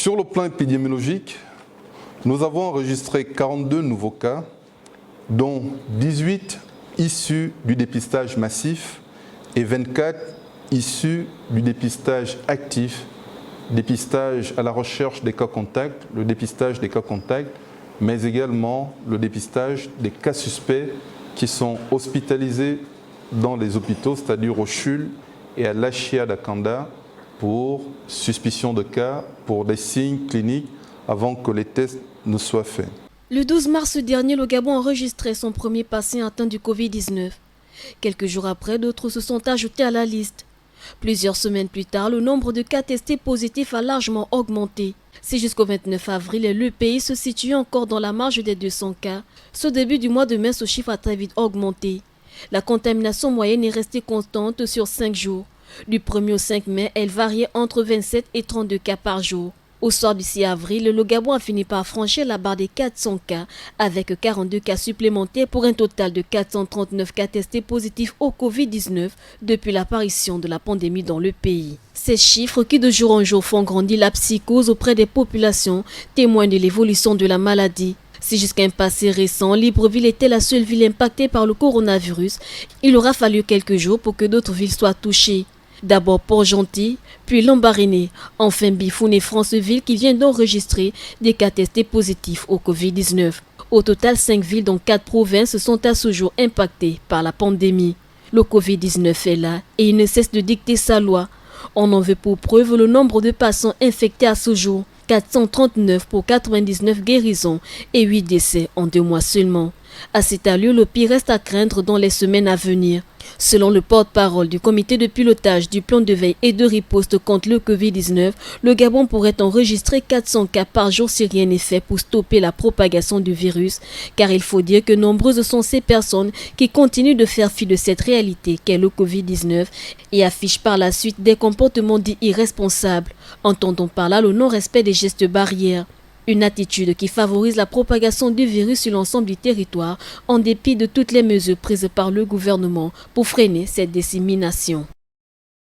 Sur le plan épidémiologique, nous avons enregistré 42 nouveaux cas, dont 18 issus du dépistage massif et 24 issus du dépistage actif, dépistage à la recherche des cas contacts, le dépistage des cas contacts, mais également le dépistage des cas suspects qui sont hospitalisés dans les hôpitaux, c'est-à-dire au CHUL et à l'Achia d'Akanda pour suspicion de cas, pour des signes cliniques avant que les tests ne soient faits. Le 12 mars dernier, le Gabon enregistrait son premier patient atteint du Covid-19. Quelques jours après, d'autres se sont ajoutés à la liste. Plusieurs semaines plus tard, le nombre de cas testés positifs a largement augmenté. Si jusqu'au 29 avril, le pays se situe encore dans la marge des 200 cas, ce début du mois de mai, ce chiffre a très vite augmenté. La contamination moyenne est restée constante sur 5 jours. Du 1er au 5 mai, elle variait entre 27 et 32 cas par jour. Au soir du 6 avril, le Gabon a fini par franchir la barre des 400 cas, avec 42 cas supplémentaires pour un total de 439 cas testés positifs au Covid-19 depuis l'apparition de la pandémie dans le pays. Ces chiffres qui de jour en jour font grandir la psychose auprès des populations témoignent de l'évolution de la maladie. Si jusqu'à un passé récent, Libreville était la seule ville impactée par le coronavirus, il aura fallu quelques jours pour que d'autres villes soient touchées. D'abord Port-Gentil, puis Lambaréné, enfin Bifoun et Franceville qui viennent d'enregistrer des cas testés positifs au Covid-19. Au total, 5 villes dont 4 provinces sont à ce jour impactées par la pandémie. Le Covid-19 est là et il ne cesse de dicter sa loi. On en veut pour preuve le nombre de patients infectés à ce jour. 439 pour 99 guérisons et 8 décès en 2 mois seulement. À cet allure, le pire reste à craindre dans les semaines à venir. Selon le porte-parole du comité de pilotage du plan de veille et de riposte contre le Covid-19, le Gabon pourrait enregistrer 400 cas par jour si rien n'est fait pour stopper la propagation du virus, car il faut dire que nombreuses sont ces personnes qui continuent de faire fi de cette réalité qu'est le Covid-19 et affichent par la suite des comportements dits irresponsables, entendons par là le non-respect des gestes barrières. Une attitude qui favorise la propagation du virus sur l'ensemble du territoire en dépit de toutes les mesures prises par le gouvernement pour freiner cette dissémination.